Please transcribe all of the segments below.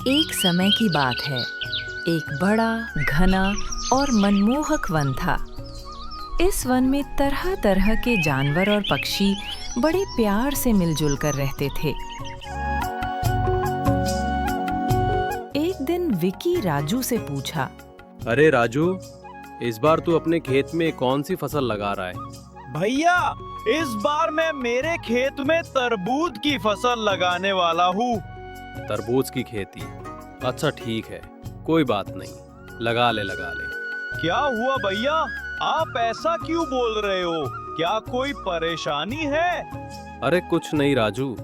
एक समय की बात है। एक बड़ा, घना और मनमोहक वन था। इस वन में तरह तरह के जानवर और पक्षी बड़े प्यार से मिलजुल कर रहते थे। एक दिन विक्की राजू से पूछा, अरे राजू, इस बार तू अपने खेत में कौन सी फसल लगा रहा है? भैया, इस बार मैं मेरे खेत में तरबूज की फसल लगाने वाला हूँ। तरबूज की खेती? अच्छा ठीक है, कोई बात नहीं, लगा ले। क्या हुआ भैया, आप ऐसा क्यों बोल रहे हो? क्या कोई परेशानी है? अरे कुछ नहीं राजू,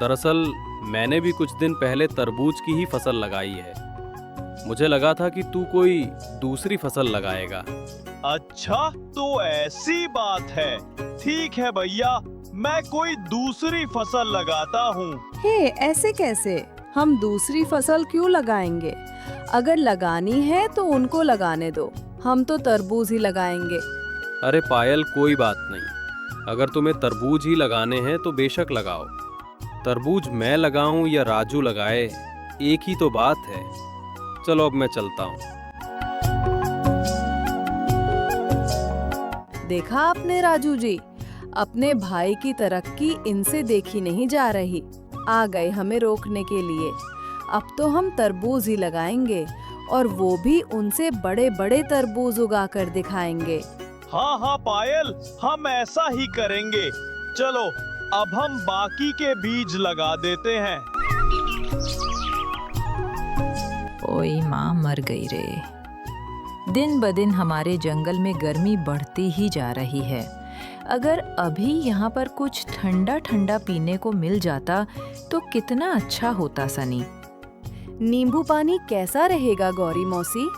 दरअसल मैंने भी कुछ दिन पहले तरबूज की ही फसल लगाई है। मुझे लगा था कि तू कोई दूसरी फसल लगाएगा। अच्छा, तो ऐसी बात है। ठीक है भैया, मैं कोई दूसरी फसल लगाता हूँ। हे, ऐसे कैसे? हम दूसरी फसल क्यों लगाएंगे? अगर लगानी है तो उनको लगाने दो, हम तो तरबूज ही लगाएंगे। अरे पायल, कोई बात नहीं, अगर तुम्हें तरबूज ही लगाने हैं तो बेशक लगाओ। तरबूज मैं लगाऊं या राजू लगाए, एक ही तो बात है। चलो अब मैं चलता हूँ। देखा आपने राजू जी, अपने भाई की तरक्की इनसे देखी नहीं जा रही। आ गए हमें रोकने के लिए। अब तो हम तरबूज ही लगाएंगे और वो भी उनसे बड़े बड़े तरबूज उगा कर दिखाएंगे। हाँ हाँ पायल, हम ऐसा ही करेंगे। चलो अब हम बाकी के बीज लगा देते हैं। ओए माँ, मर गई रे। दिन ब दिन हमारे जंगल में गर्मी बढ़ती ही जा रही है। अगर अभी यहाँ पर कुछ ठंडा ठंडा पीने को मिल जाता तो कितना अच्छा होता सनी। नींबू पानी कैसा रहेगा गौरी मौसी?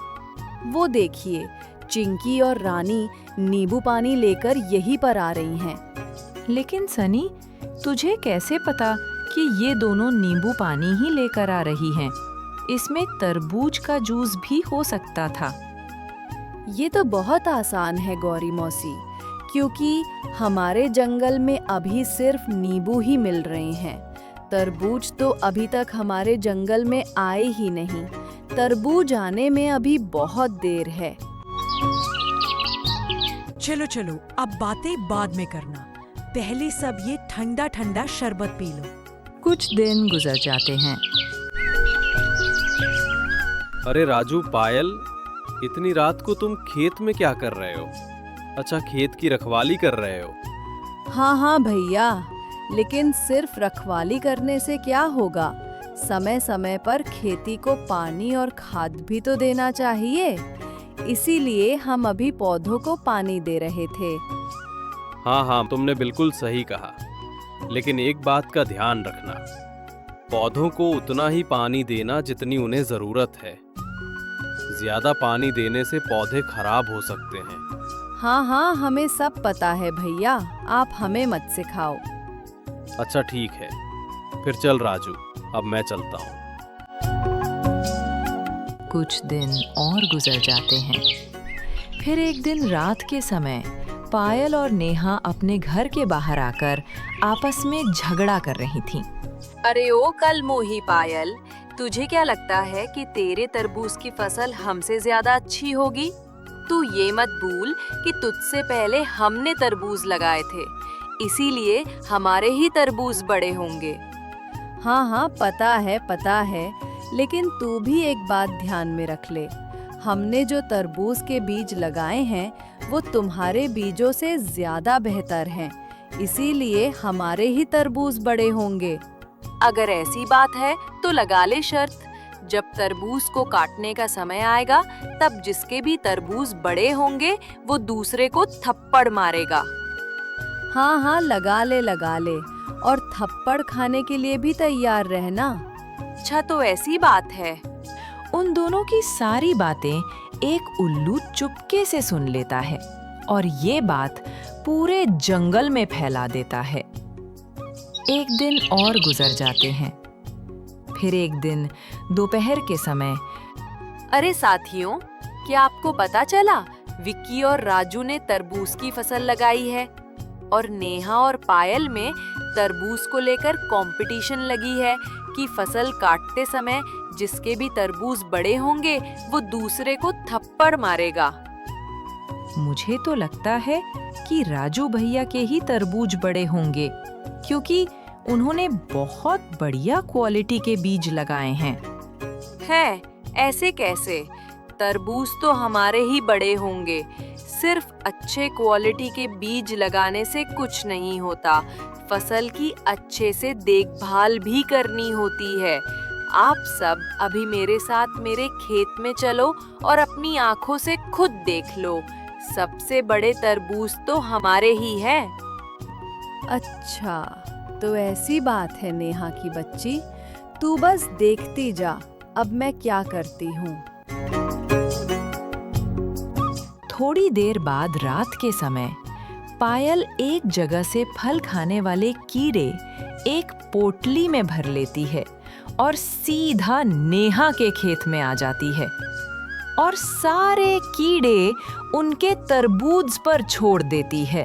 वो देखिए, चिंकी और रानी नींबू पानी लेकर यहीं पर आ रही हैं। लेकिन सनी, तुझे कैसे पता कि ये दोनों नींबू पानी ही लेकर आ रही हैं? इसमें तरबूज का जूस भी हो सकता था। ये तो बहुत आसान है गौरी मौसी, क्योंकि हमारे जंगल में अभी सिर्फ नींबू ही मिल रहे हैं। तरबूज तो अभी तक हमारे जंगल में आए ही नहीं। तरबूज आने में अभी बहुत देर है। चलो चलो, अब बातें बाद में करना, पहले सब ये ठंडा ठंडा शरबत पी लो। कुछ दिन गुजर जाते हैं। अरे राजू, पायल, इतनी रात को तुम खेत में क्या कर रहे हो? अच्छा, खेत की रखवाली कर रहे हो? हाँ भैया, लेकिन सिर्फ रखवाली करने से क्या होगा? समय समय पर खेती को पानी और खाद भी तो देना चाहिए। इसीलिए हम अभी पौधों को पानी दे रहे थे। हाँ, तुमने बिल्कुल सही कहा, लेकिन एक बात का ध्यान रखना, पौधों को उतना ही पानी देना जितनी उन्हें जरूरत है। ज्यादा पानी देने से पौधे खराब हो सकते हैं। हाँ, हमें सब पता है भैया, आप हमें मत सिखाओ। अच्छा ठीक है, फिर चल राजू, अब मैं चलता हूँ। कुछ दिन और गुजर जाते हैं। फिर एक दिन रात के समय पायल और नेहा अपने घर के बाहर आकर आपस में झगड़ा कर रही थीं। अरे ओ कल मोही पायल, तुझे क्या लगता है कि तेरे तरबूज की फसल हमसे ज्यादा अच्छी होगी? तू ये मत भूल कि तुझसे पहले हमने तरबूज लगाए थे, इसीलिए हमारे ही तरबूज बड़े होंगे। हाँ, पता है, लेकिन तू भी एक बात ध्यान में रख ले। हमने जो तरबूज के बीज लगाए हैं वो तुम्हारे बीजों से ज्यादा बेहतर हैं, इसीलिए हमारे ही तरबूज बड़े होंगे। अगर ऐसी बात है तो लगा ले शर्त, जब तरबूज को काटने का समय आएगा तब जिसके भी तरबूज बड़े होंगे वो दूसरे को थप्पड़ मारेगा। हाँ, लगा ले, और थप्पड़ खाने के लिए भी तैयार रहना। अच्छा, तो ऐसी बात है। उन दोनों की सारी बातें एक उल्लू चुपके से सुन लेता है और ये बात पूरे जंगल में फैला देता है। एक दिन और गुजर जाते हैं। फिर एक दिन दोपहर के समय, अरे साथियों, क्या आपको पता चला विक्की और राजू ने तरबूज की फसल लगाई है और नेहा और पायल में तरबूज को लेकर कंपटीशन लगी है कि फसल काटते समय जिसके भी तरबूज बड़े होंगे वो दूसरे को थप्पड़ मारेगा। मुझे तो लगता है कि राजू भैया के ही तरबूज बड़े होंगे, क्योंकि उन्होंने बहुत बढ़िया क्वालिटी के बीज लगाए हैं। है, ऐसे कैसे? तरबूज तो हमारे ही बड़े होंगे। सिर्फ अच्छे क्वालिटी के बीज लगाने से कुछ नहीं होता, फसल की अच्छे से देखभाल भी करनी होती है। आप सब अभी मेरे साथ मेरे खेत में चलो और अपनी आंखों से खुद देख लो। सबसे बड़े तरबूज तो हमारे ही हैं। अच्छा, तो ऐसी बात है नेहा की बच्ची, तू बस देखती जा, अब मैं क्या करती हूँ। थोड़ी देर बाद रात के समय पायल एक जगह से फल खाने वाले कीड़े एक पोटली में भर लेती है और सीधा नेहा के खेत में आ जाती है और सारे कीड़े उनके तरबूज पर छोड़ देती है।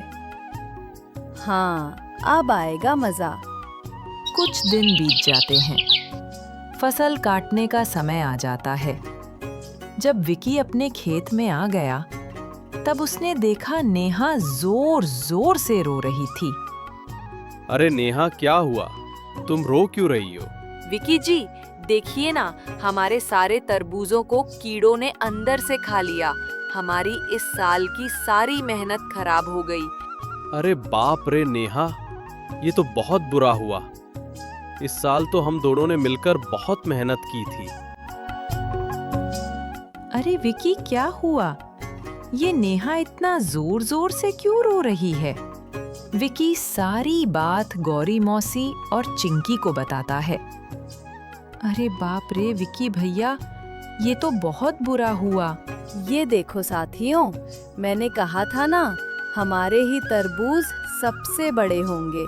हाँ, अब आएगा मजा। कुछ दिन बीत जाते हैं। फसल काटने का समय आ जाता है। जब विकी अपने खेत में आ गया, तब उसने देखा नेहा जोर जोर से रो रही थी। अरे नेहा, क्या हुआ? तुम रो क्यों रही हो? विकी जी, देखिए ना, हमारे सारे तरबूजों को कीड़ों ने अंदर से खा लिया। हमारी इस साल की सारी मेहनत खराब हो गई। अरे बाप रे नेहा, ये तो बहुत बुरा हुआ। इस साल तो हम दोनों ने मिलकर बहुत मेहनत की थी। अरे विकी, क्या हुआ? ये नेहा इतना जोर जोर से क्यों रो रही है? विकी सारी बात गौरी मौसी और चिंकी को बताता है। अरे बाप रे विकी भैया, ये तो बहुत बुरा हुआ। ये देखो साथियों, मैंने कहा था ना, हमारे ही तरबूज सबसे बड़े होंगे।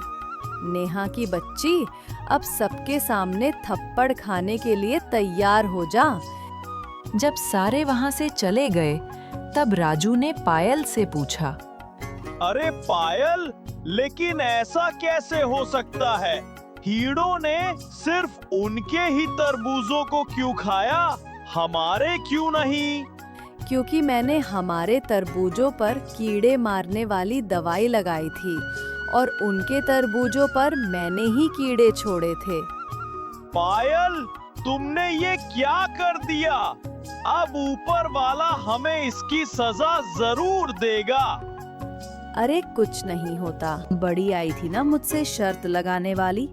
नेहा की बच्ची, अब सबके सामने थप्पड़ खाने के लिए तैयार हो जा। जब सारे वहां से चले गए, तब राजू ने पायल से पूछा, अरे पायल, लेकिन ऐसा कैसे हो सकता है? कीड़ों ने सिर्फ उनके ही तरबूजों को क्यों खाया, हमारे क्यों नहीं? क्योंकि मैंने हमारे तरबूजों पर कीड़े मारने वाली दवाई लगाई थी और उनके तरबूजों पर मैंने ही कीड़े छोड़े थे। पायल, तुमने ये क्या कर दिया? अब ऊपर वाला हमें इसकी सजा जरूर देगा। अरे कुछ नहीं होता, बड़ी आई थी ना मुझसे शर्त लगाने वाली।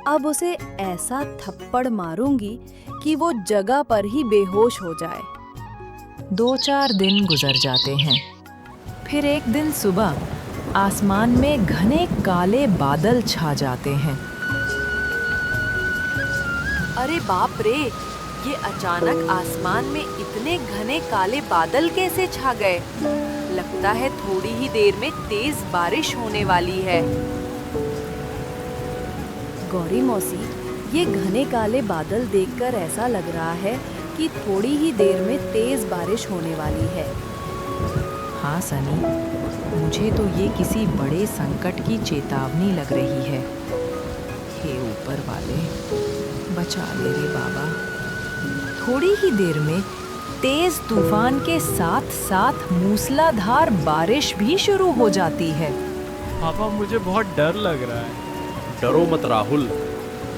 अब उसे ऐसा थप्पड़ मारूंगी कि वो जगह पर ही बेहोश हो जाए। 2-4 दिन गुजर जाते हैं। फिर एक दिन सुबह आसमान में घने काले बादल छा जाते हैं। अरे बाप रे, ये अचानक आसमान में इतने घने काले बादल कैसे छा गए? लगता है थोड़ी ही देर में तेज बारिश होने वाली है। गौरी मौसी, ये घने काले बादल देखकर ऐसा लग रहा है कि थोड़ी ही देर में तेज बारिश होने वाली है। हाँ सनी, मुझे तो ये किसी बड़े संकट की चेतावनी लग रही है। हे ऊपर वाले, बचा ले रे बाबा। थोड़ी ही देर में तेज तूफान के साथ साथ मूसलाधार बारिश भी शुरू हो जाती है। पापा, मुझे बहुत डर लग रहा है। डरो मत राहुल,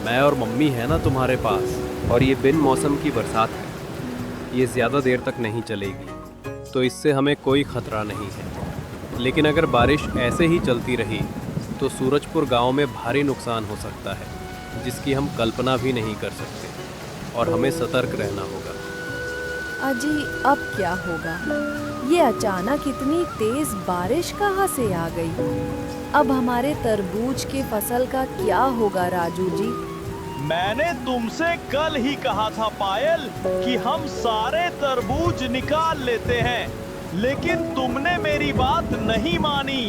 मैं और मम्मी है ना तुम्हारे पास। और ये बिन मौसम की बरसात है, ये ज़्यादा देर तक नहीं चलेगी, तो इससे हमें कोई खतरा नहीं है। लेकिन अगर बारिश ऐसे ही चलती रही तो सूरजपुर गांव में भारी नुकसान हो सकता है, जिसकी हम कल्पना भी नहीं कर सकते, और हमें सतर्क रहना होगा। अजी, अब क्या होगा? ये अचानक इतनी तेज बारिश कहाँ से आ गई? अब हमारे तरबूज के फसल का क्या होगा राजू जी? मैंने तुमसे कल ही कहा था पायल कि हम सारे तरबूज निकाल लेते हैं, लेकिन तुमने मेरी बात नहीं मानी।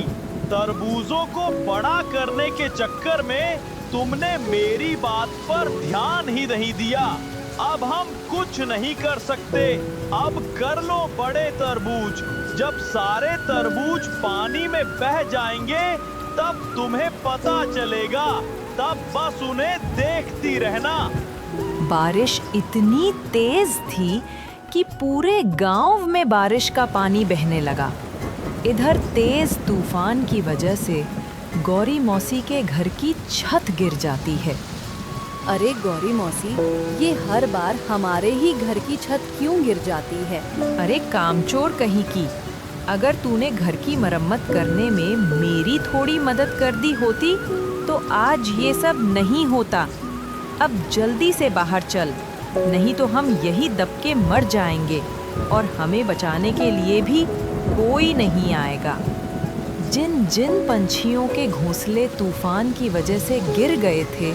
तरबूजों को बड़ा करने के चक्कर में तुमने मेरी बात पर ध्यान ही नहीं दिया। अब हम कुछ नहीं कर सकते। अब कर लो बड़े तरबूज। जब सारे तरबूज पानी में बह जाएंगे तब तुम्हें पता चलेगा, तब बस उन्हें देखती रहना। बारिश इतनी तेज थी कि पूरे गांव में बारिश का पानी बहने लगा। इधर तेज तूफान की वजह से गौरी मौसी के घर की छत गिर जाती है। अरे गौरी मौसी, ये हर बार हमारे ही घर की छत क्यों गिर जाती है? अरे कामचोर कहीं की, अगर तूने घर की मरम्मत करने में मेरी थोड़ी मदद कर दी होती तो आज ये सब नहीं होता। अब जल्दी से बाहर चल, नहीं तो हम यही दब के मर जाएंगे और हमें बचाने के लिए भी कोई नहीं आएगा। जिन जिन पंछियों के घोंसले तूफान की वजह से गिर गए थे,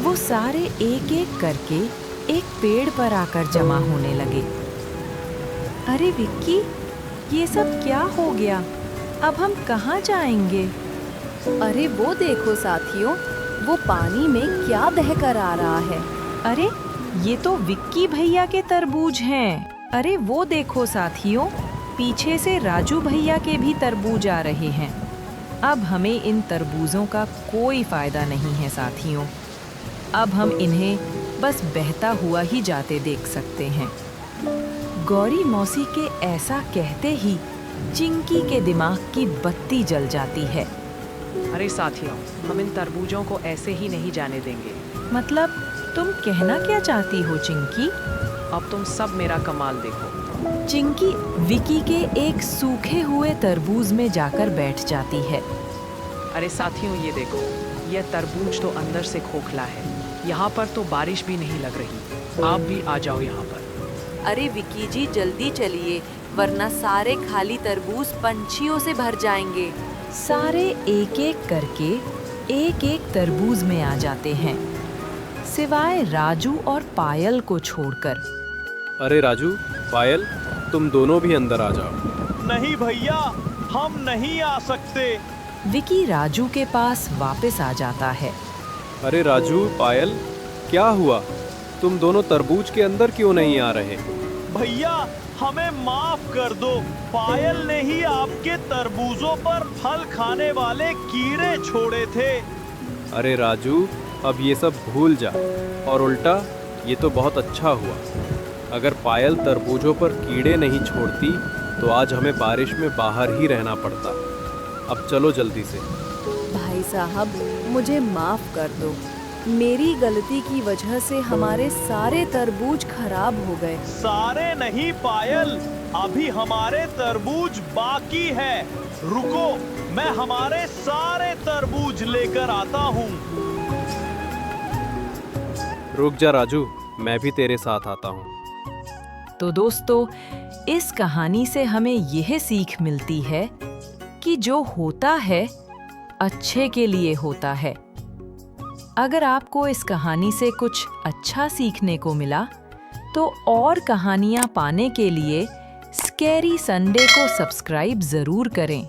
वो सारे एक एक करके एक पेड़ पर आकर जमा होने लगे। अरे विक्की, ये सब क्या हो गया? अब हम कहाँ जाएंगे? अरे वो देखो साथियों, वो पानी में क्या बहकर आ रहा है। अरे ये तो विक्की भैया के तरबूज हैं। अरे वो देखो साथियों, पीछे से राजू भैया के भी तरबूज आ रहे हैं। अब हमें इन तरबूजों का कोई फायदा नहीं है साथियों। अब हम इन्हें बस बहता हुआ ही जाते देख सकते हैं। गौरी मौसी के ऐसा कहते ही चिंकी के दिमाग की बत्ती जल जाती है। अरे साथियों, हम इन तरबूजों को ऐसे ही नहीं जाने देंगे। मतलब तुम कहना क्या चाहती हो चिंकी? अब तुम सब मेरा कमाल देखो। चिंकी विकी के एक सूखे हुए तरबूज में जाकर बैठ जाती है। अरे साथियों, ये देखो, यह तरबूज तो अंदर से खोखला है। यहाँ पर तो बारिश भी नहीं लग रही। आप भी आ जाओ यहाँ पर। अरे विकी जी, जल्दी चलिए, वरना सारे खाली तरबूज पंछियों से भर जाएंगे। सारे एक एक करके एक एक तरबूज में आ जाते हैं, सिवाय राजू और पायल को छोड़कर। अरे राजू, पायल, तुम दोनों भी अंदर आ जाओ। नहीं भैया, हम नहीं आ सकते। विकी राजू के पास वापस आ जाता है। अरे राजू, पायल, क्या हुआ? तुम दोनों तरबूज के अंदर क्यों नहीं आ रहे? भैया, हमें माफ कर दो। पायल ने ही आपके तरबूजों पर फल खाने वाले कीड़े छोड़े थे। अरे राजू, अब ये सब भूल जा। और उल्टा, ये तो बहुत अच्छा हुआ। अगर पायल तरबूजों पर कीड़े नहीं छोड़ती तो आज हमें बारिश में बाहर ही रहना पड़ता। अब चलो जल्दी से। भाई साहब, मुझे माफ कर दो। मेरी गलती की वजह से हमारे सारे तरबूज खराब हो गए। सारे नहीं पायल, अभी हमारे तरबूज बाकी है। रुको, मैं हमारे सारे तरबूज लेकर आता हूँ। रुक जा राजू, मैं भी तेरे साथ आता हूँ। तो दोस्तों, इस कहानी से हमें यह सीख मिलती है कि जो होता है अच्छे के लिए होता है। अगर आपको इस कहानी से कुछ अच्छा सीखने को मिला तो और कहानियाँ पाने के लिए स्कैरी संडे को सब्सक्राइब ज़रूर करें।